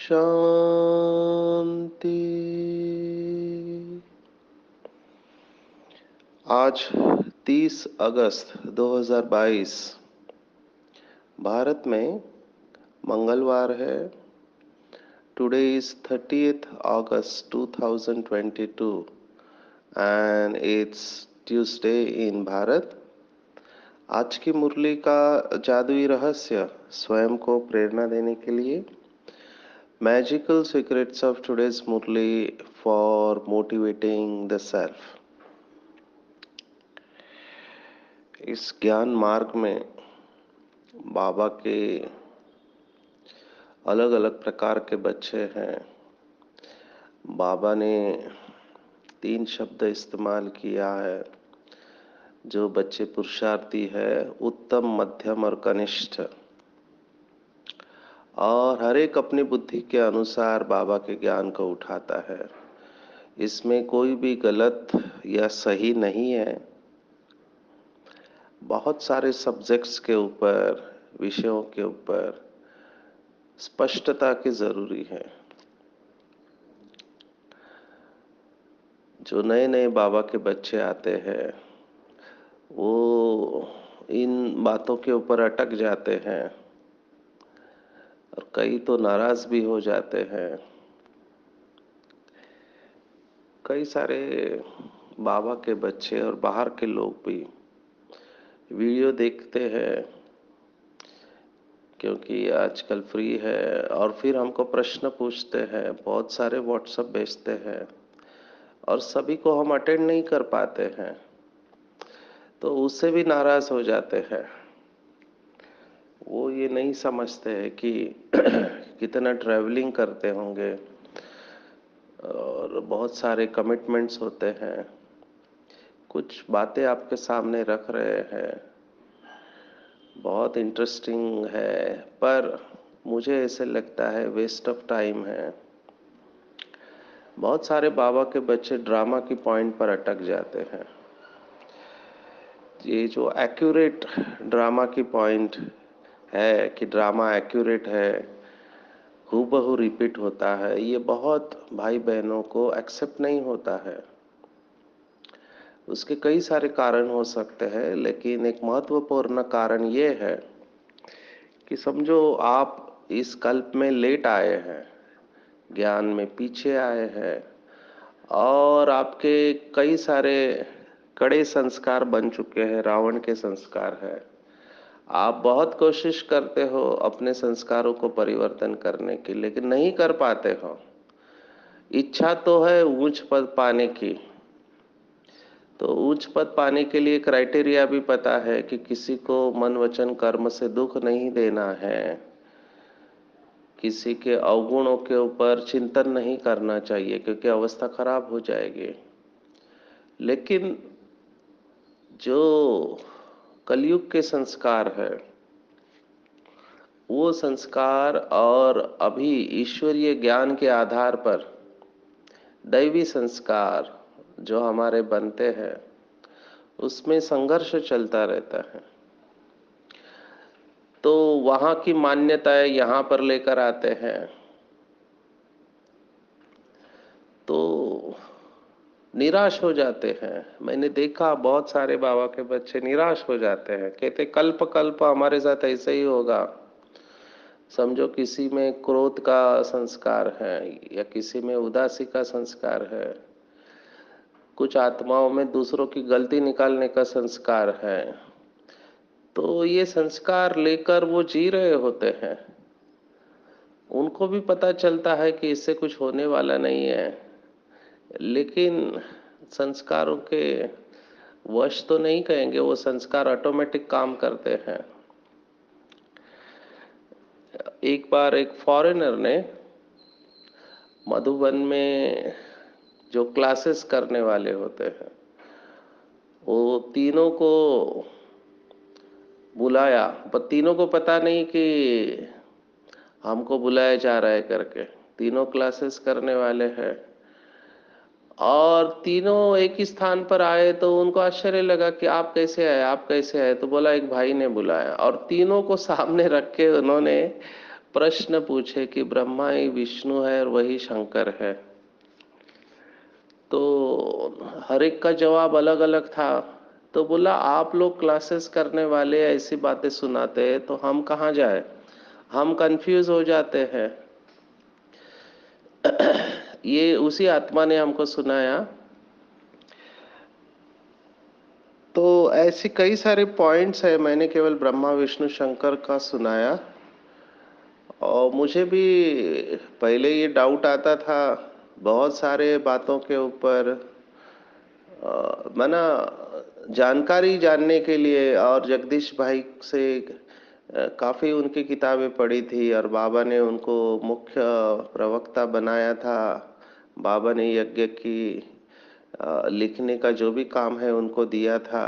शांति। आज 30 अगस्त 2022 भारत में मंगलवार है। Today is 30th August 2022 and it's Tuesday in Bharat. आज की मुरली का जादुई रहस्य स्वयं को प्रेरणा देने के लिए magical secrets of today's Murli for motivating the self. इस ज्ञान मार्ग में बाबा के अलग अलग प्रकार के बच्चे हैं। बाबा ने 3 शब्द इस्तेमाल किया है। जो बच्चे पुरुषार्थी है, उत्तम, मध्यम और कनिष्ठ, और हर एक अपनी बुद्धि के अनुसार बाबा के ज्ञान को उठाता है। इसमें कोई भी गलत या सही नहीं है। बहुत सारे सब्जेक्ट्स के ऊपर, विषयों के ऊपर स्पष्टता की जरूरी है। जो नए नए बाबा के बच्चे आते हैं वो इन बातों के ऊपर अटक जाते हैं और कई तो नाराज भी हो जाते हैं। कई सारे बाबा के बच्चे और बाहर के लोग भी वीडियो देखते हैं क्योंकि आजकल फ्री है, और फिर हमको प्रश्न पूछते हैं, बहुत सारे व्हाट्सएप भेजते हैं और सभी को हम अटेंड नहीं कर पाते हैं, तो उससे भी नाराज हो जाते हैं। वो ये नहीं समझते हैं कि कितना ट्रैवलिंग करते होंगे और बहुत सारे कमिटमेंट्स होते हैं। कुछ बातें आपके सामने रख रहे हैं, बहुत इंटरेस्टिंग है, पर मुझे ऐसे लगता है वेस्ट ऑफ टाइम है। बहुत सारे बाबा के बच्चे ड्रामा की पॉइंट पर अटक जाते हैं। ये जो एक्यूरेट ड्रामा की पॉइंट है कि ड्रामा एक्यूरेट है, हूबहू रिपीट होता है, ये बहुत भाई बहनों को एक्सेप्ट नहीं होता है। उसके कई सारे कारण हो सकते हैं, लेकिन एक महत्वपूर्ण कारण ये है कि समझो आप इस कल्प में लेट आए हैं, ज्ञान में पीछे आए हैं, और आपके कई सारे कड़े संस्कार बन चुके हैं, रावण के संस्कार है। आप बहुत कोशिश करते हो अपने संस्कारों को परिवर्तन करने की, लेकिन नहीं कर पाते हो। इच्छा तो है उच्च पद पाने की, तो उच्च पद पाने के लिए क्राइटेरिया भी पता है कि किसी को मन वचन कर्म से दुख नहीं देना है, किसी के अवगुणों के ऊपर चिंतन नहीं करना चाहिए क्योंकि अवस्था खराब हो जाएगी। लेकिन जो कलयुग के संस्कार है, वो संस्कार और अभी ईश्वरीय ज्ञान के आधार पर दैवी संस्कार जो हमारे बनते हैं, उसमें संघर्ष चलता रहता है। तो वहां की मान्यताएं यहां पर लेकर आते हैं, तो निराश हो जाते हैं। मैंने देखा बहुत सारे बाबा के बच्चे निराश हो जाते हैं, कहते कल्प कल्प हमारे साथ ऐसे ही होगा। समझो किसी में क्रोध का संस्कार है या किसी में उदासी का संस्कार है, कुछ आत्माओं में दूसरों की गलती निकालने का संस्कार है, तो ये संस्कार लेकर वो जी रहे होते हैं। उनको भी पता चलता है कि इससे कुछ होने वाला नहीं है, लेकिन संस्कारों के वश तो नहीं कहेंगे, वो संस्कार ऑटोमेटिक काम करते हैं। एक बार एक फॉरेनर ने मधुबन में जो क्लासेस करने वाले होते हैं, वो तीनों को बुलाया, पर तीनों को पता नहीं कि हमको बुलाया जा रहा है करके। तीनों क्लासेस करने वाले हैं और तीनों एक ही स्थान पर आए, तो उनको आश्चर्य लगा कि आप कैसे आए, आप कैसे आए। तो बोला एक भाई ने बुलाया, और तीनों को सामने रख के उन्होंने प्रश्न पूछे कि ब्रह्मा ही विष्णु है और वही शंकर है, तो हर एक का जवाब अलग अलग था। तो बोला आप लोग क्लासेस करने वाले ऐसी बातें सुनाते हैं तो हम कहाँ जाए, हम कंफ्यूज हो जाते हैं। ये उसी आत्मा ने हमको सुनाया। तो ऐसे कई सारे पॉइंट्स है, मैंने केवल ब्रह्मा विष्णु शंकर का सुनाया। और मुझे भी पहले ये डाउट आता था बहुत सारे बातों के ऊपर। मना जानकारी जानने के लिए, और जगदीश भाई से काफ़ी उनकी किताबें पढ़ी थी, और बाबा ने उनको मुख्य प्रवक्ता बनाया था। बाबा ने यज्ञ की लिखने का जो भी काम है उनको दिया था।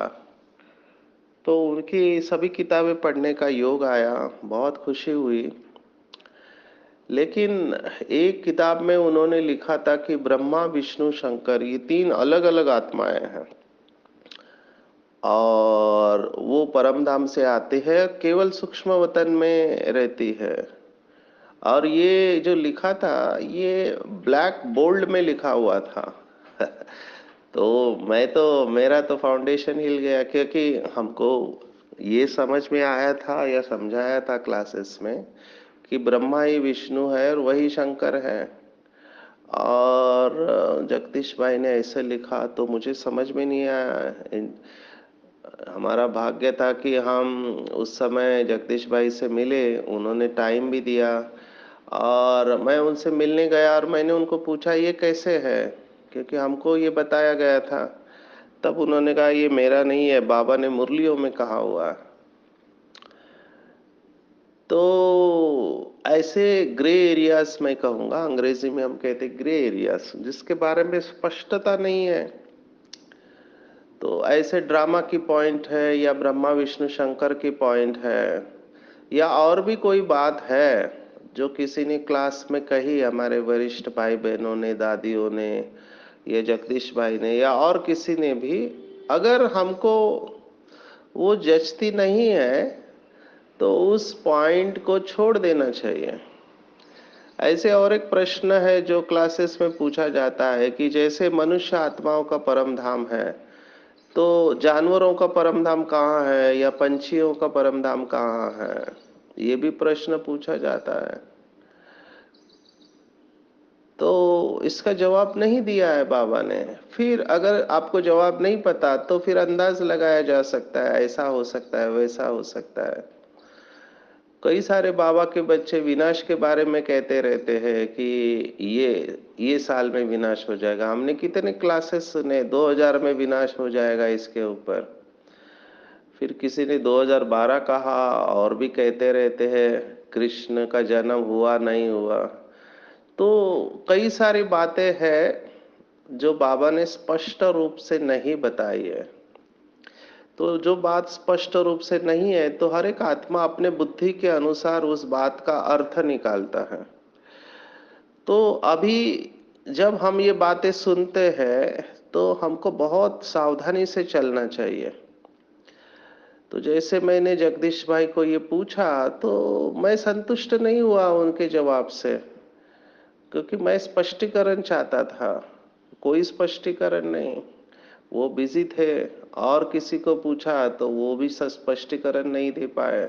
तो उनकी सभी किताबें पढ़ने का योग आया, बहुत खुशी हुई। लेकिन एक किताब में उन्होंने लिखा था कि ब्रह्मा विष्णु शंकर ये तीन अलग अलग आत्माएं हैं, और वो परम धाम से आती है, केवल सूक्ष्म वतन में रहती है। और ये जो लिखा था ये ब्लैक बोल्ड में लिखा हुआ था। तो मेरा तो फाउंडेशन हिल गया, क्योंकि हमको ये समझ में आया था या समझाया था क्लासेस में कि ब्रह्मा ही विष्णु है और वही शंकर है। और जगदीश भाई ने ऐसे लिखा तो मुझे समझ में नहीं आया। हमारा भाग्य था कि हम उस समय जगदीश भाई से मिले, उन्होंने टाइम भी दिया, और मैं उनसे मिलने गया और मैंने उनको पूछा ये कैसे है, क्योंकि हमको ये बताया गया था। तब उन्होंने कहा ये मेरा नहीं है, बाबा ने मुरलियों में कहा हुआ है। तो ऐसे ग्रे एरियाज मैं कहूँगा, अंग्रेजी में हम कहते ग्रे एरियाज, जिसके बारे में स्पष्टता नहीं है। तो ऐसे ड्रामा की पॉइंट है, या ब्रह्मा विष्णु शंकर की पॉइंट है, या और भी कोई बात है जो किसी ने क्लास में कही, हमारे वरिष्ठ भाई बहनों ने, दादियों ने, या जगदीश भाई ने, या और किसी ने भी, अगर हमको वो जचती नहीं है तो उस पॉइंट को छोड़ देना चाहिए। ऐसे और एक प्रश्न है जो क्लासेस में पूछा जाता है कि जैसे मनुष्य आत्माओं का परम धाम है, तो जानवरों का परम धाम कहाँ है, या पंछियों का परम धाम कहाँ है, ये भी प्रश्न पूछा जाता है। तो इसका जवाब नहीं दिया है बाबा ने। फिर अगर आपको जवाब नहीं पता तो फिर अंदाज लगाया जा सकता है, ऐसा हो सकता है, वैसा हो सकता है। कई सारे बाबा के बच्चे विनाश के बारे में कहते रहते हैं कि ये साल में विनाश हो जाएगा। हमने कितने क्लासेस सुने, 2000 में विनाश हो जाएगा इसके ऊपर। फिर किसी ने 2012 कहा, और भी कहते रहते हैं कृष्ण का जन्म हुआ नहीं हुआ। तो कई सारी बातें हैं जो बाबा ने स्पष्ट रूप से नहीं बताई है। तो जो बात स्पष्ट रूप से नहीं है, तो हर एक आत्मा अपने बुद्धि के अनुसार उस बात का अर्थ निकालता है। तो अभी जब हम ये बातें सुनते हैं तो हमको बहुत सावधानी से चलना चाहिए। तो जैसे मैंने जगदीश भाई को ये पूछा तो मैं संतुष्ट नहीं हुआ उनके जवाब से, क्योंकि मैं स्पष्टीकरण चाहता था। कोई स्पष्टीकरण नहीं, वो बिजी थे। और किसी को पूछा तो वो भी स्पष्टीकरण नहीं दे पाए।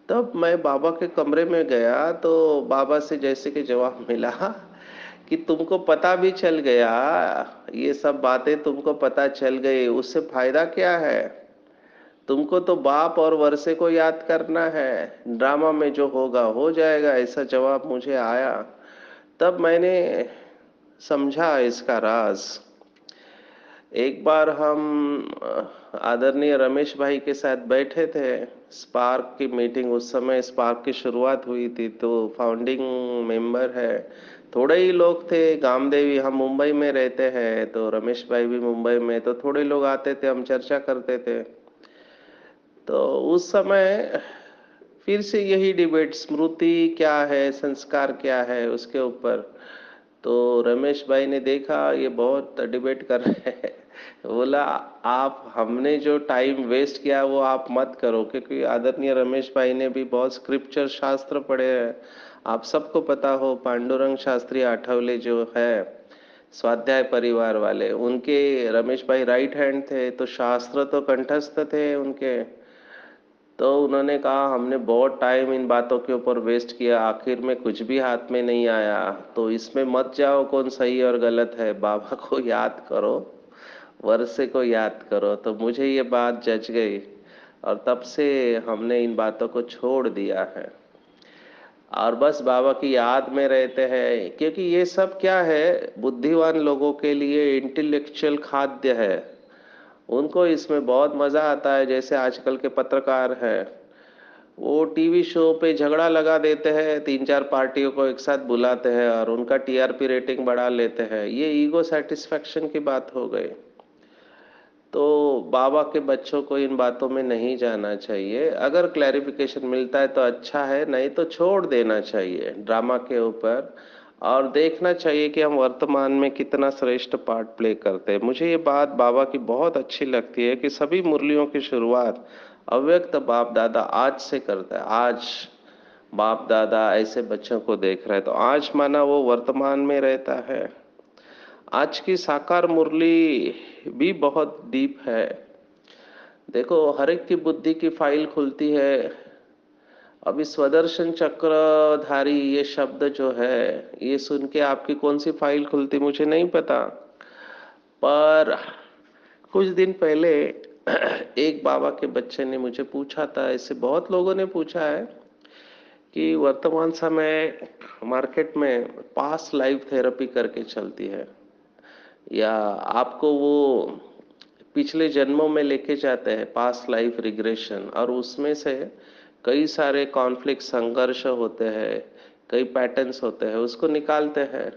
तब मैं बाबा के कमरे में गया तो बाबा से जैसे कि जवाब मिला कि तुमको पता भी चल गया, ये सब बातें तुमको पता चल गई, उससे फायदा क्या है? तुमको तो बाप और वर्षे को याद करना है, ड्रामा में जो होगा हो जाएगा, ऐसा जवाब मुझे आया। तब मैंने समझा इसका राज। एक बार हम आदरणीय रमेश भाई के साथ बैठे थे, स्पार्क की मीटिंग, उस समय स्पार्क की शुरुआत हुई थी, तो फाउंडिंग मेंबर है, थोड़े ही लोग थे। गामदेवी, हम मुंबई में रहते हैं तो रमेश भाई भी मुंबई में, तो थोड़े लोग आते थे, हम चर्चा करते थे। तो उस समय फिर से यही डिबेट, स्मृति क्या है, संस्कार क्या है, उसके ऊपर। तो रमेश भाई ने देखा ये बहुत डिबेट कर रहे हैं, बोला आप हमने जो टाइम वेस्ट किया वो आप मत करो, क्योंकि आदरणीय रमेश भाई ने भी बहुत स्क्रिप्चर शास्त्र पढ़े हैं। आप सबको पता हो पांडुरंग शास्त्री आठवले जो है स्वाध्याय परिवार वाले, उनके रमेश भाई राइट हैंड थे, तो शास्त्र तो कंठस्थ थे उनके। तो उन्होंने कहा हमने बहुत टाइम इन बातों के ऊपर वेस्ट किया, आखिर में कुछ भी हाथ में नहीं आया, तो इसमें मत जाओ कौन सही और गलत है, बाबा को याद करो, वर्षे को याद करो। तो मुझे ये बात जच गई और तब से हमने इन बातों को छोड़ दिया है और बस बाबा की याद में रहते हैं, क्योंकि ये सब क्या है, बुद्धिमान लोगों के लिए इंटेलेक्चुअल खाद्य है। उनको इसमें बहुत मजा आता है। जैसे आजकल के पत्रकार हैं, वो टीवी शो पे झगड़ा लगा देते हैं, तीन चार पार्टियों को एक साथ बुलाते हैं और उनका टीआरपी रेटिंग बढ़ा लेते हैं। ये ईगो सेटिस्फेक्शन की बात हो गई। तो बाबा के बच्चों को इन बातों में नहीं जाना चाहिए। अगर क्लैरिफिकेशन मिलता है तो अच्छा है, नहीं तो छोड़ देना चाहिए ड्रामा के ऊपर और देखना चाहिए कि हम वर्तमान में कितना श्रेष्ठ पार्ट प्ले करते हैं। मुझे ये बात बाबा की बहुत अच्छी लगती है कि सभी मुरलियों की शुरुआत अव्यक्त बाप दादा आज से करता है। आज बाप दादा ऐसे बच्चों को देख रहे हैं, तो आज माना वो वर्तमान में रहता है। आज की साकार मुरली भी बहुत डीप है। देखो हर एक की बुद्धि की फाइल खुलती है। अभी स्वदर्शन चक्रधारी ये शब्द जो है, ये सुन के आपकी कौन सी फाइल खुलती मुझे नहीं पता, पर कुछ दिन पहले एक बाबा के बच्चे ने मुझे पूछा था, ऐसे बहुत लोगों ने पूछा है कि वर्तमान समय मार्केट में पास्ट लाइफ थेरेपी करके चलती है, या आपको वो पिछले जन्मों में लेके जाते हैं, पास्ट लाइफ रिग्रेशन, और उसमें से कई सारे कॉन्फ्लिक्ट संघर्ष होते हैं, कई पैटर्न्स होते हैं, उसको निकालते हैं।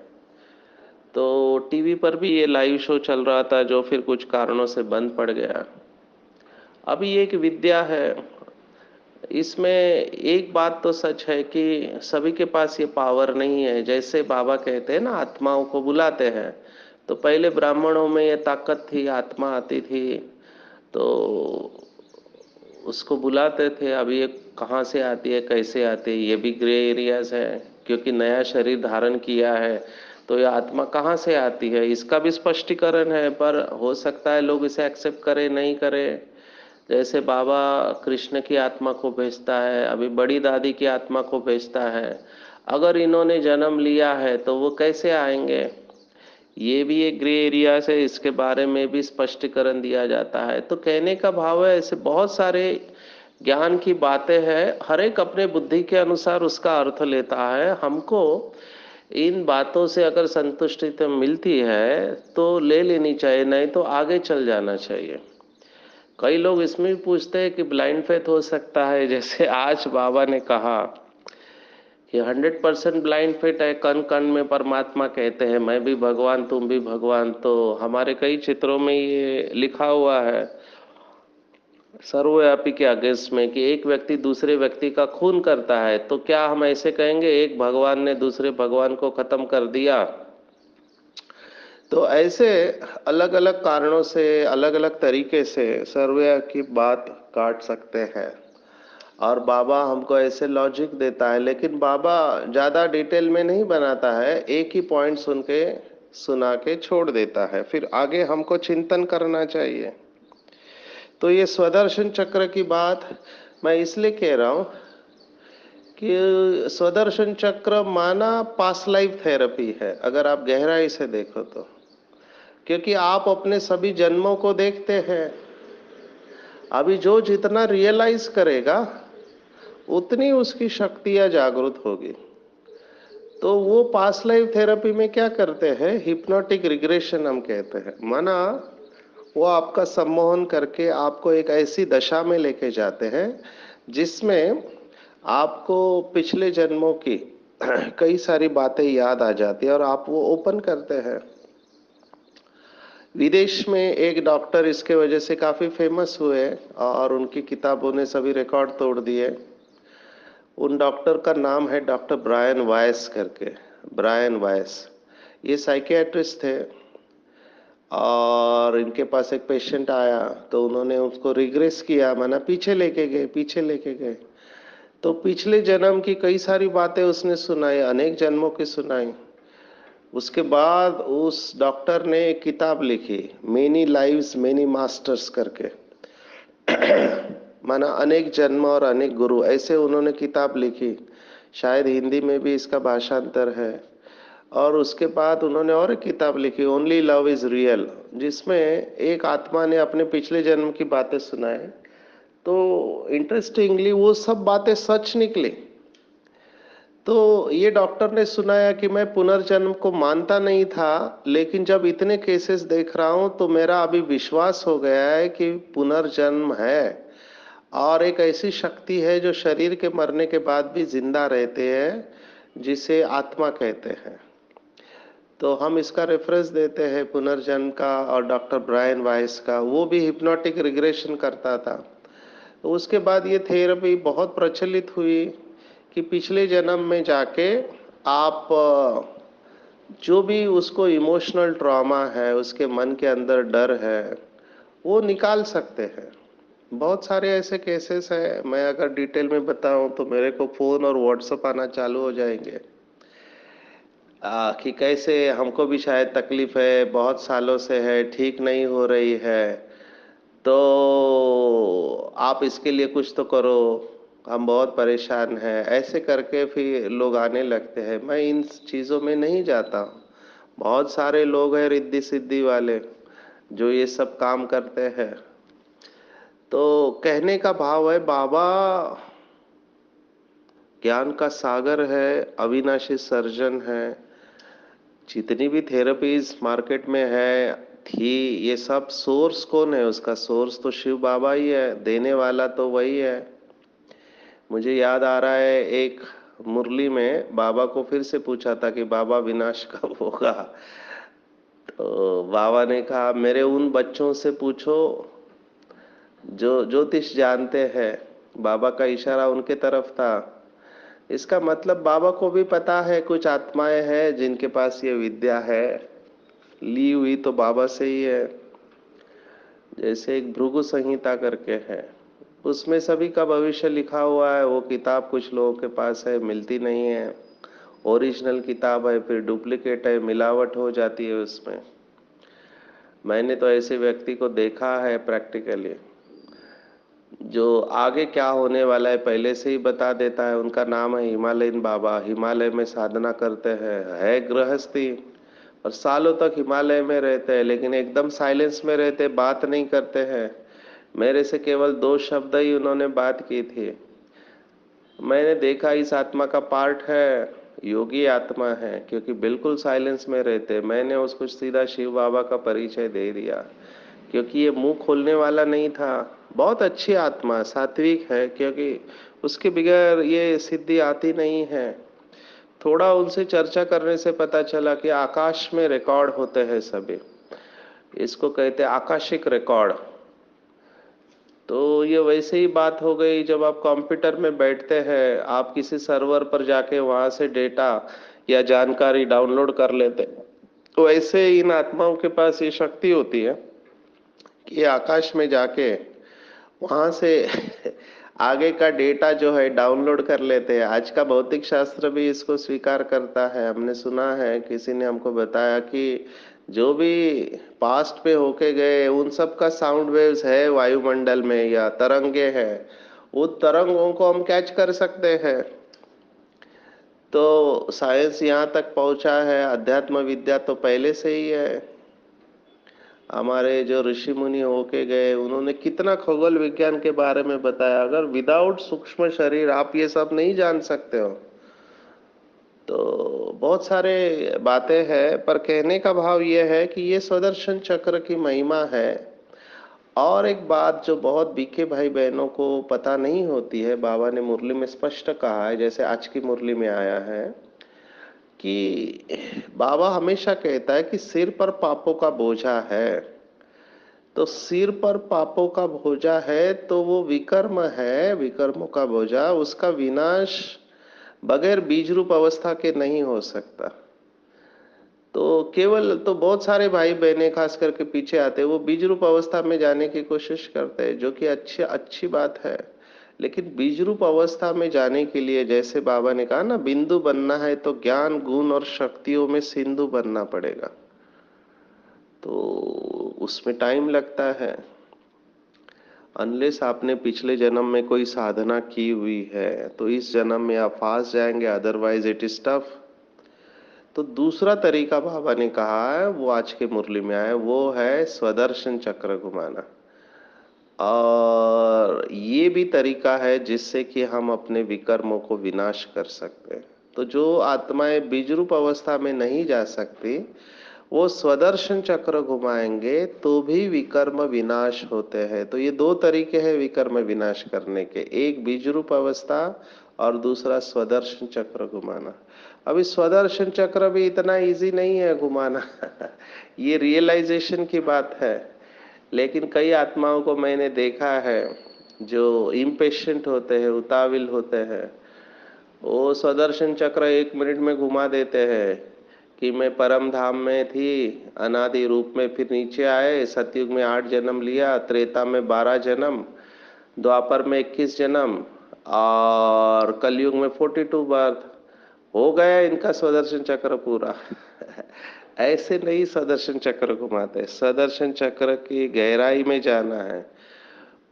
तो टीवी पर भी ये लाइव शो चल रहा था जो फिर कुछ कारणों से बंद पड़ गया। अभी ये एक विद्या है। इसमें एक बात तो सच है कि सभी के पास ये पावर नहीं है। जैसे बाबा कहते हैं ना, आत्माओं को बुलाते हैं, तो पहले ब्राह्मणों में ये ताकत थी, आत्मा आती थी तो उसको बुलाते थे। अब ये कहाँ से आती है, कैसे आती है, ये भी ग्रे एरियाज है, क्योंकि नया शरीर धारण किया है तो ये आत्मा कहाँ से आती है, इसका भी स्पष्टीकरण है। पर हो सकता है लोग इसे एक्सेप्ट करें नहीं करें। जैसे बाबा कृष्ण की आत्मा को भेजता है, अभी बड़ी दादी की आत्मा को भेजता है। अगर इन्होंने जन्म लिया है तो वो कैसे आएंगे, ये भी एक ग्रे एरिया है, इसके बारे में भी स्पष्टीकरण दिया जाता है। तो कहने का भाव है, ऐसे बहुत सारे ज्ञान की बातें हैं, हर एक अपने बुद्धि के अनुसार उसका अर्थ लेता है। हमको इन बातों से अगर संतुष्टि तो मिलती है तो ले लेनी चाहिए, नहीं तो आगे चल जाना चाहिए। कई लोग इसमें भी पूछते हैं कि ब्लाइंड फेथ हो सकता है, जैसे आज बाबा ने कहा कि 100% ब्लाइंड फेथ है, कण कण में परमात्मा कहते हैं, मैं भी भगवान तुम भी भगवान। तो हमारे कई चित्रों में ये लिखा हुआ है सर्वव्यापी के अगेंस्ट में कि एक व्यक्ति दूसरे व्यक्ति का खून करता है, तो क्या हम ऐसे कहेंगे एक भगवान ने दूसरे भगवान को खत्म कर दिया? तो ऐसे अलग अलग कारणों से अलग अलग तरीके से सर्वया की बात काट सकते हैं और बाबा हमको ऐसे लॉजिक देता है, लेकिन बाबा ज़्यादा डिटेल में नहीं बनाता है, एक ही पॉइंट सुन के सुना के छोड़ देता है, फिर आगे हमको चिंतन करना चाहिए। तो ये स्वदर्शन चक्र की बात मैं इसलिए कह रहा हूँ कि स्वदर्शन चक्र माना पास्ट लाइफ थेरेपी है, अगर आप गहराई से देखो तो, क्योंकि आप अपने सभी जन्मों को देखते हैं। अभी जो जितना रियलाइज करेगा उतनी उसकी शक्तियां जागृत होगी। तो वो पास्ट लाइफ थेरेपी में क्या करते हैं, हिप्नोटिक रिग्रेशन हम कहते हैं, माना वो आपका सम्मोहन करके आपको एक ऐसी दशा में लेके जाते हैं जिसमें आपको पिछले जन्मों की कई सारी बातें याद आ जाती है और आप वो ओपन करते हैं। विदेश में एक डॉक्टर इसके वजह से काफी फेमस हुए और उनकी किताबों ने सभी रिकॉर्ड तोड़ दिए। उन डॉक्टर का नाम है डॉक्टर ब्रायन वायस करके, ब्रायन वायस। ये साइकियाट्रिस्ट थे और इनके पास एक पेशेंट आया तो उन्होंने उसको रिग्रेस किया, माना पीछे लेके गए। तो पिछले जन्म की कई सारी बातें उसने सुनाई, अनेक जन्मों की सुनाई। उसके बाद उस डॉक्टर ने एक किताब लिखी, मेनी लाइव्स मेनी मास्टर्स करके। माना अनेक जन्म और अनेक गुरु, ऐसे उन्होंने किताब लिखी। शायद हिंदी में भी इसका भाषांतर है। और उसके बाद उन्होंने और एक किताब लिखी, ओनली लव इज रियल, जिसमें एक आत्मा ने अपने पिछले जन्म की बातें सुनाए। तो इंटरेस्टिंगली वो सब बातें सच निकली। तो ये डॉक्टर ने सुनाया कि मैं पुनर्जन्म को मानता नहीं था, लेकिन जब इतने केसेस देख रहा हूं तो मेरा अभी विश्वास हो गया है कि पुनर्जन्म है और एक ऐसी शक्ति है जो शरीर के मरने के बाद भी जिंदा रहते हैं, जिसे आत्मा कहते हैं। तो हम इसका रेफरेंस देते हैं पुनर्जन्म का, और डॉक्टर ब्रायन वाइस का, वो भी हिप्नोटिक रिग्रेशन करता था। तो उसके बाद ये थेरेपी बहुत प्रचलित हुई कि पिछले जन्म में जाके आप जो भी उसको इमोशनल ट्रॉमा है, उसके मन के अंदर डर है, वो निकाल सकते हैं। बहुत सारे ऐसे केसेस हैं, मैं अगर डिटेल में बताऊं तो मेरे को फोन और व्हाट्सएप आना चालू हो जाएंगे कि कैसे हमको भी शायद तकलीफ है, बहुत सालों से है, ठीक नहीं हो रही है, तो आप इसके लिए कुछ तो करो, हम बहुत परेशान हैं, ऐसे करके फिर लोग आने लगते हैं। मैं इन चीज़ों में नहीं जाता हूँ। बहुत सारे लोग हैं रिद्धि सिद्धि वाले जो ये सब काम करते हैं। तो कहने का भाव है, बाबा ज्ञान का सागर है, अविनाशी सर्जन है। जितनी भी थेरेपीज मार्केट में है थी, ये सब सोर्स कौन है? उसका सोर्स तो शिव बाबा ही है, देने वाला तो वही है। मुझे याद आ रहा है, एक मुरली में बाबा को फिर से पूछा था कि बाबा विनाश कब होगा। तो बाबा ने कहा, मेरे उन बच्चों से पूछो जो ज्योतिष जानते हैं। बाबा का इशारा उनके तरफ था। इसका मतलब बाबा को भी पता है कुछ आत्माएं हैं जिनके पास ये विद्या है, ली हुई तो बाबा से ही है। जैसे एक भृगु संहिता करके है, उसमें सभी का भविष्य लिखा हुआ है। वो किताब कुछ लोगों के पास है, मिलती नहीं है। ओरिजिनल किताब है, फिर डुप्लीकेट है, मिलावट हो जाती है उसमें। मैंने तो ऐसे व्यक्ति को देखा है प्रैक्टिकली, जो आगे क्या होने वाला है पहले से ही बता देता है। उनका नाम है हिमालयन बाबा। हिमालय में साधना करते हैं, है गृहस्थी, और सालों तक हिमालय में रहते हैं, लेकिन एकदम साइलेंस में रहते, बात नहीं करते हैं। मेरे से केवल 2 शब्द ही उन्होंने बात की थी। मैंने देखा इस आत्मा का पार्ट है, योगी आत्मा है, क्योंकि बिल्कुल साइलेंस में रहते। मैंने उसको सीधा शिव बाबा का परिचय दे दिया, क्योंकि ये मुंह खोलने वाला नहीं था। बहुत अच्छी आत्मा, सात्विक है, क्योंकि उसके बगैर ये सिद्धि आती नहीं है। थोड़ा उनसे चर्चा करने से पता चला कि आकाश में रिकॉर्ड होते हैं सभी, इसको कहते हैं आकाशिक रिकॉर्ड। तो ये वैसे ही बात हो गई, जब आप कंप्यूटर में बैठते हैं, आप किसी सर्वर पर जाके वहां से डेटा या जानकारी डाउनलोड कर लेते हैं, तो वैसे इन आत्माओं के पास ये शक्ति होती है कि ये आकाश में जाके वहां से आगे का डेटा जो है डाउनलोड कर लेते हैं। आज का भौतिक शास्त्र भी इसको स्वीकार करता है। हमने सुना है, किसी ने हमको बताया कि जो भी पास्ट पे होके गए उन सब का साउंड वेव्स है वायुमंडल में, या तरंगे हैं, उन तरंगों को हम कैच कर सकते हैं। तो साइंस यहाँ तक पहुंचा है, अध्यात्म विद्या तो पहले से ही है। हमारे जो ऋषि मुनि होके गए, उन्होंने कितना खगोल विज्ञान के बारे में बताया। अगर विदाउट सूक्ष्म शरीर आप ये सब नहीं जान सकते हो। तो बहुत सारे बातें हैं, पर कहने का भाव ये है कि ये स्वदर्शन चक्र की महिमा है। और एक बात जो बहुत बीके भाई बहनों को पता नहीं होती है, बाबा ने मुरली में स्पष्ट कहा है, जैसे आज की मुरली में आया है कि बाबा हमेशा कहता है कि सिर पर पापों का बोझा है। तो सिर पर पापों का बोझा है तो वो विकर्म है, विकर्मों का बोझा, उसका विनाश बगैर बीज रूप अवस्था के नहीं हो सकता। तो केवल तो बहुत सारे भाई बहनें खास करके पीछे आते हैं, वो बीज रूप अवस्था में जाने की कोशिश करते हैं, जो कि अच्छी अच्छी बात है। लेकिन बीज रूप अवस्था में जाने के लिए जैसे बाबा ने कहा ना, बिंदु बनना है तो ज्ञान गुण और शक्तियों में सिंधु बनना पड़ेगा। तो उसमें टाइम लगता है। अनलेस आपने पिछले जन्म में कोई साधना की हुई है तो इस जन्म में आप फास्ट जाएंगे, अदरवाइज इट इज टफ। तो दूसरा तरीका बाबा ने कहा है, वो आज के मुरली में आया, वो है स्वदर्शन चक्र घुमाना। और ये भी तरीका है जिससे कि हम अपने विकर्मों को विनाश कर सकते हैं। तो जो आत्माएं बीजरूप अवस्था में नहीं जा सकती, वो स्वदर्शन चक्र घुमाएंगे तो भी विकर्म विनाश होते हैं। तो ये दो तरीके हैं विकर्म विनाश करने के, एक बीजरूप अवस्था और दूसरा स्वदर्शन चक्र घुमाना। अभी स्वदर्शन चक्र भी इतना इजी नहीं है घुमाना ये रियलाइजेशन की बात है। लेकिन कई आत्माओं को मैंने देखा है जो इम्पेशेंट होते हैं, उताविल होते हैं, वो स्वदर्शन चक्र 1 मिनट में घुमा देते हैं कि मैं परम धाम में थी, अनादि रूप में फिर नीचे आए, सतयुग में 8 जन्म लिया, त्रेता में 12 जन्म, द्वापर में 21 जन्म और कलयुग में 42 बर्थ। हो गया इनका स्वदर्शन चक्र पूरा ऐसे नहीं स्वदर्शन चक्र घुमाते। स्वदर्शन चक्र की गहराई में जाना है,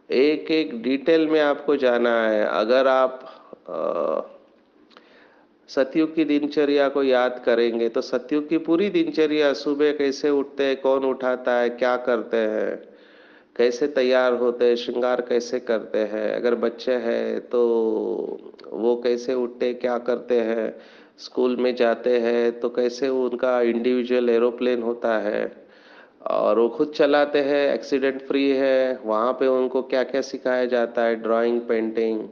एक एक डिटेल में आपको जाना है। अगर आप सतयुग की दिनचर्या को याद करेंगे तो सतयुग की पूरी दिनचर्या, सुबह कैसे उठते हैं, कौन उठाता है, क्या करते हैं, कैसे तैयार होते हैं, श्रृंगार कैसे करते हैं, अगर बच्चे हैं तो वो कैसे उठते, क्या करते हैं, स्कूल में जाते हैं तो कैसे उनका इंडिविजुअल एरोप्लेन होता है और वो खुद चलाते हैं, एक्सीडेंट फ्री है, वहाँ पे उनको क्या क्या सिखाया जाता है, ड्राइंग, पेंटिंग,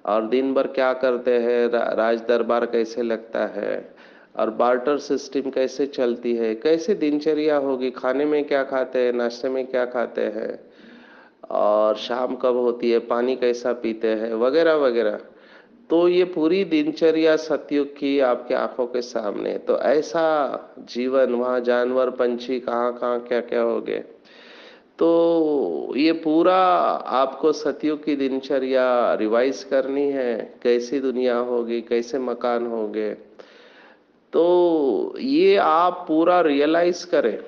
और दिन भर क्या करते हैं, राज दरबार कैसे लगता है और बार्टर सिस्टम कैसे चलती है, कैसे दिनचर्या होगी, खाने में क्या खाते हैं, नाश्ते में क्या खाते हैं और शाम कब होती है, पानी कैसा पीते हैं, वगैरह वगैरह। तो ये पूरी दिनचर्या सतयुग की आपके आंखों के सामने। तो ऐसा जीवन, वहाँ जानवर पंछी कहाँ कहाँ क्या क्या हो गए। तो ये पूरा आपको सतयुग की दिनचर्या रिवाइज करनी है, कैसी दुनिया होगी, कैसे मकान होंगे। तो ये आप पूरा रियलाइज करें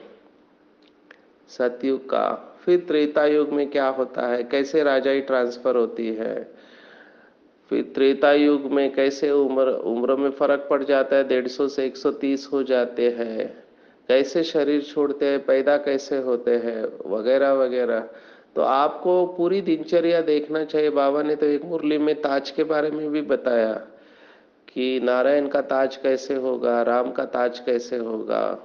सतयुग का। फिर त्रेता युग में क्या होता है, कैसे राजाई ट्रांसफर होती है, फिर त्रेता युग में कैसे उम्र उम्र में फर्क पड़ जाता है, 150 से 130 हो जाते हैं, कैसे शरीर छोड़ते हैं, पैदा कैसे होते हैं, वगैरह वगैरह। तो आपको पूरी दिनचर्या देखना चाहिए। बाबा ने तो एक मुरली में ताज के बारे में भी बताया कि नारायण का ताज कैसे होगा, राम का ताज कैसे होगा।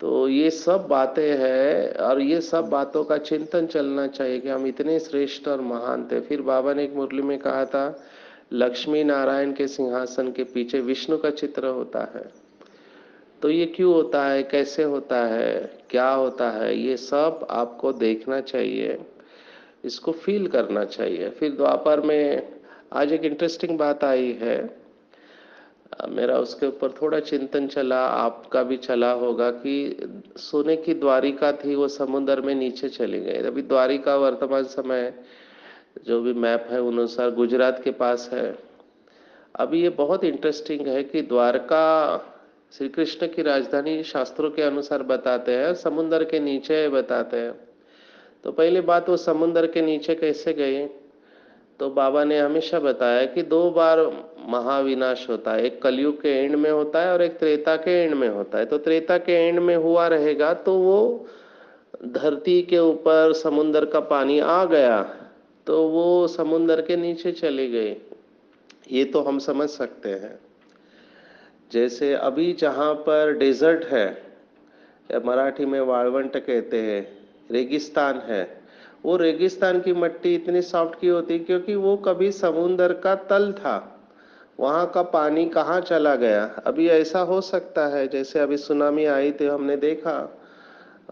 तो ये सब बातें हैं और ये सब बातों का चिंतन चलना चाहिए कि हम इतने श्रेष्ठ और महान थे। फिर बाबा ने एक मुरली में कहा था, लक्ष्मी नारायण के सिंहासन के पीछे विष्णु का चित्र होता है। तो ये क्यों होता है, कैसे होता है, क्या होता है, ये सब आपको देखना चाहिए, इसको फील करना चाहिए। फिर द्वापर में आज एक इंटरेस्टिंग बात आई है, मेरा उसके ऊपर थोड़ा चिंतन चला, आपका भी चला होगा, कि सोने की द्वारिका थी, वो समुद्र में नीचे चली गई। अभी द्वारिका वर्तमान समय जो भी मैप है उन अनुसार गुजरात के पास है। अभी ये बहुत इंटरेस्टिंग है कि द्वारका श्री कृष्ण की राजधानी शास्त्रों के अनुसार बताते हैं, समुद्र के नीचे बताते हैं। तो पहली बात, वो समुद्र के नीचे कैसे गई? तो बाबा ने हमेशा बताया कि 2 बार महाविनाश होता है, एक कलयुग के एंड में होता है और एक त्रेता के एंड में होता है। तो त्रेता के एंड में हुआ रहेगा तो वो धरती के ऊपर समुद्र का पानी आ गया तो वो समुद्र के नीचे चली गई, ये तो हम समझ सकते हैं। जैसे अभी जहाँ पर डेजर्ट है, या मराठी में वाळवंट कहते हैं, रेगिस्तान है, वो रेगिस्तान की मिट्टी इतनी सॉफ्ट की होती क्योंकि वो कभी समुद्र का तल था, वहां का पानी कहाँ चला गया। अभी ऐसा हो सकता है जैसे अभी सुनामी आई थी, हमने देखा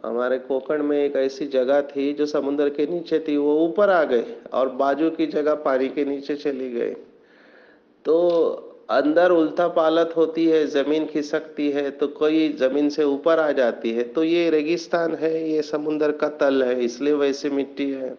हमारे कोकण में एक ऐसी जगह थी जो समुद्र के नीचे थी, वो ऊपर आ गई और बाजू की जगह पानी के नीचे चली गई। तो अंदर उल्था पालत होती है, जमीन खिसकती है तो कोई जमीन से ऊपर आ जाती है, तो ये रेगिस्तान है, ये समुंदर का तल है, इसलिए वैसे मिट्टी है।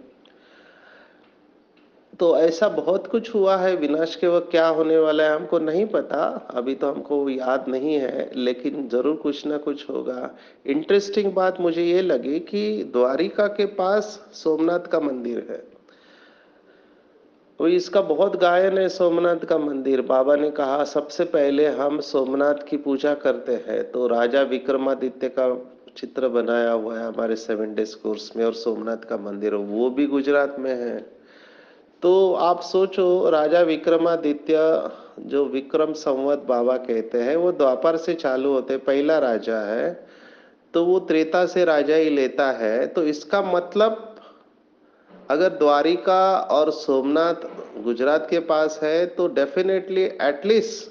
तो ऐसा बहुत कुछ हुआ है, विनाश के वक्त क्या होने वाला है हमको नहीं पता, अभी तो हमको याद नहीं है, लेकिन जरूर कुछ ना कुछ होगा। इंटरेस्टिंग बात मुझे ये लगी कि द्वारिका के पास सोमनाथ का मंदिर है। तो इसका बहुत गायन है, सोमनाथ का मंदिर। बाबा ने कहा सबसे पहले हम सोमनाथ की पूजा करते हैं, तो राजा विक्रमादित्य का चित्र बनाया हुआ है हमारे 7 डेज कोर्स में, और सोमनाथ का मंदिर वो भी गुजरात में है। तो आप सोचो, राजा विक्रमादित्य, जो विक्रम संवत बाबा कहते हैं, वो द्वापर से चालू होते, पहला राजा है, तो वो त्रेता से राजा ही लेता है। तो इसका मतलब अगर द्वारिका और सोमनाथ गुजरात के पास है तो डेफिनेटली एटलीस्ट,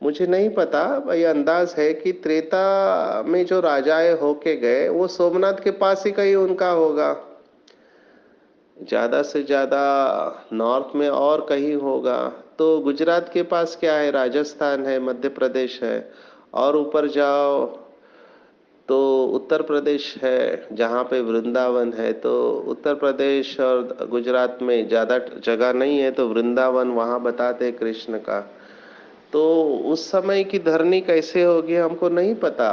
मुझे नहीं पता भाई, अंदाज है कि त्रेता में जो राजाएं होके गए वो सोमनाथ के पास ही कहीं उनका होगा, ज्यादा से ज्यादा नॉर्थ में और कहीं होगा। तो गुजरात के पास क्या है, राजस्थान है, मध्य प्रदेश है, और ऊपर जाओ तो उत्तर प्रदेश है जहाँ पे वृंदावन है। तो उत्तर प्रदेश और गुजरात में ज्यादा जगह नहीं है, तो वृंदावन वहाँ बताते कृष्ण का। तो उस समय की धरनी कैसे होगी हमको नहीं पता,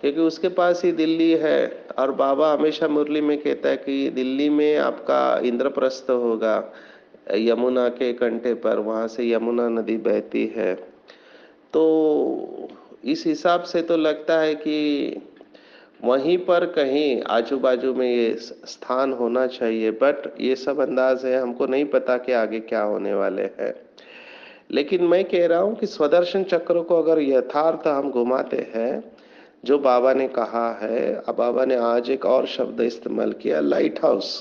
क्योंकि उसके पास ही दिल्ली है। और बाबा हमेशा मुरली में कहता है कि दिल्ली में आपका इंद्रप्रस्थ होगा, यमुना के कंठे पर, वहां से यमुना नदी बहती है। तो इस हिसाब से तो लगता है कि वहीं पर कहीं आजू बाजू में ये स्थान होना चाहिए, बट ये सब अंदाज है, हमको नहीं पता कि आगे क्या होने वाले हैं। लेकिन मैं कह रहा हूं कि स्वदर्शन चक्र को अगर यथार्थ हम घुमाते हैं, जो बाबा ने कहा है, अब बाबा ने आज एक और शब्द इस्तेमाल किया, लाइट हाउस।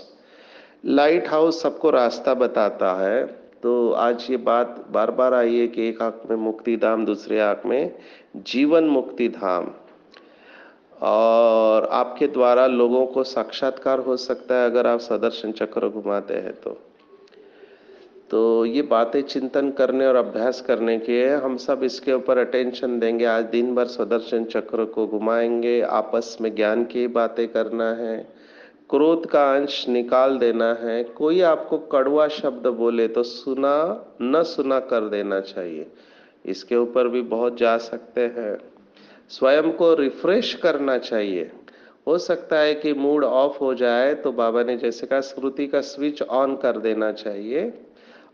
लाइट हाउस सबको रास्ता बताता है। तो आज ये बात बार बार आई है कि एक आंख में मुक्ति धाम, दूसरे आंख में जीवन मुक्ति धाम, और आपके द्वारा लोगों को साक्षात्कार हो सकता है अगर आप सदर्शन चक्र घुमाते हैं तो ये बातें चिंतन करने और अभ्यास करने की है। हम सब इसके ऊपर अटेंशन देंगे, आज दिन भर सुदर्शन चक्र को घुमाएंगे, आपस में ज्ञान की बातें करना है, क्रोध का अंश निकाल देना है। कोई आपको कड़वा शब्द बोले तो सुना न सुना कर देना चाहिए, इसके ऊपर भी बहुत जा सकते हैं। स्वयं को रिफ्रेश करना चाहिए। हो सकता है कि मूड ऑफ हो जाए, तो बाबा ने जैसे कहा स्मृति का स्विच ऑन कर देना चाहिए।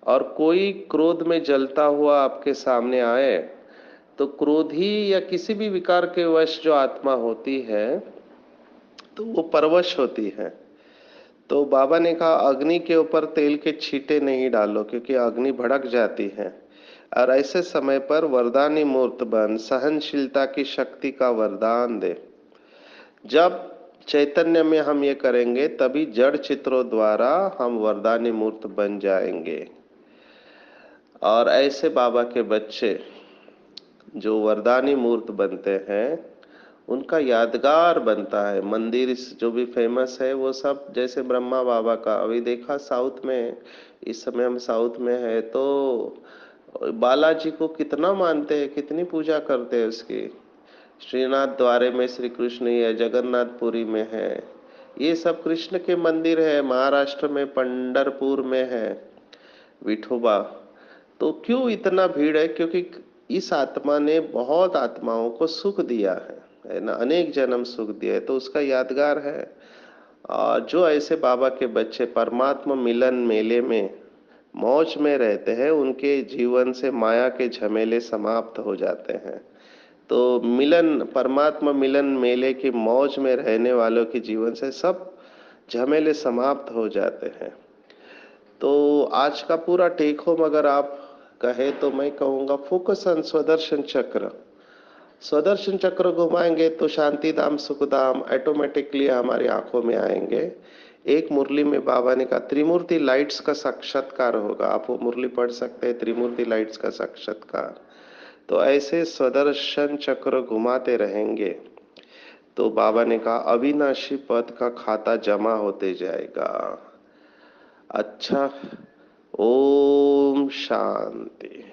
और कोई क्रोध में जलता हुआ आपके सामने आए, तो क्रोधी या किसी भी विकार के वश जो आत्मा होती है तो वो परवश होती है। तो बाबा ने कहा अग्नि के ऊपर तेल के छींटे नहीं डालो, क्योंकि अग्नि भड़क जाती है। और ऐसे समय पर वरदानी मूर्त बन, सहनशीलता की शक्ति का वरदान दे। जब चैतन्य में हम ये करेंगे तभी जड़ चित्रों द्वारा हम वरदानी मूर्त बन जाएंगे। और ऐसे बाबा के बच्चे जो वरदानी मूर्त बनते हैं, उनका यादगार बनता है। मंदिर जो भी फेमस है वो सब, जैसे ब्रह्मा बाबा का अभी देखा साउथ में, इस समय हम साउथ में है, तो बालाजी को कितना मानते हैं, कितनी पूजा करते हैं उसकी। श्रीनाथ द्वारे में श्री कृष्ण ही है, जगन्नाथपुरी में है, ये सब कृष्ण के मंदिर है। महाराष्ट्र में पंढरपुर में है विठोबा। तो क्यों इतना भीड़ है, क्योंकि इस आत्मा ने बहुत आत्माओं को सुख दिया है ना, अनेक जन्म सुख दिया है, तो उसका यादगार है। और जो ऐसे बाबा के बच्चे परमात्मा मिलन मेले में मौज में रहते हैं, उनके जीवन से माया के झमेले समाप्त हो जाते हैं। तो मिलन, परमात्मा मिलन मेले की मौज में रहने वालों के जीवन से सब झमेले समाप्त हो जाते हैं। तो आज का पूरा टेक होम अगर आप कहे तो मैं कहूँगा फोकस ऑन स्वदर्शन चक्र। स्वदर्शन चक्र घुमाएंगे तो शांति धाम, सुख धाम ऑटोमेटिकली हमारी आंखों में आएंगे। एक मुरली में बाबा ने कहा त्रिमूर्ति लाइट्स का साक्षात्कार होगा, आप वो मुरली पढ़ सकते हैं, त्रिमूर्ति लाइट्स का साक्षात्कार। तो ऐसे स्वदर्शन चक्र घुमाते रहेंगे तो बाबा ने कहा अविनाशी पद का खाता जमा होते जाएगा। अच्छा, ओम शांति।